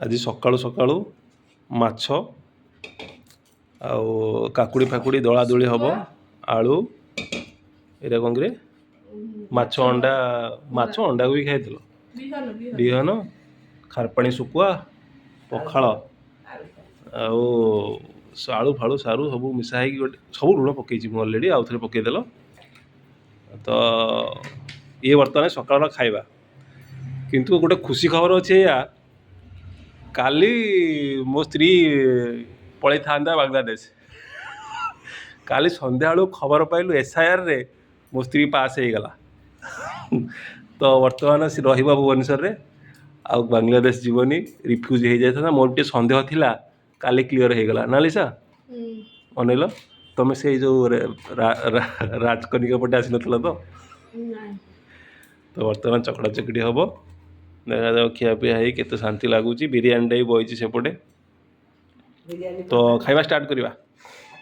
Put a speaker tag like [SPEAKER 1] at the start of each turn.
[SPEAKER 1] आज सकाळू सकाळू माछ आउ काकुड़ी फाकुड़ी दला दली हम आलू एटा कौन कि माछ अंडा भी खाई बिहन खारपाणी शुकुआ पखाल आलू फालू सारू सब मिसाई गोटे सब लुण पकई अलरेडी आउ थे पकईदेल तो ये बर्तमान सकाल खाଇବା किंतु गोटे खुशी खबर अच्छे या काली मो स्त्री पलि था बांग्लादेश काली संध्या खबर पाइलु एसआईआर रे मो स्त्री पास हो गला तो वर्तमान सी रहा भुवनेश्वर रे आ बांग्लादेश जीवनी रिफ्यूज हो जाता मोर गोटे सन्देह थिला काली क्लीयर हो गला ना लिसा अनेल तुम से जो राजकनिका पटे आसी नथिला तो वर्तमान चकड़ा चकड़ी हम देखा जाओ खियापिया हो केते शांति लगुच बिरियानी बही सेपटे तो खाଇବା स्टार्ट करवा।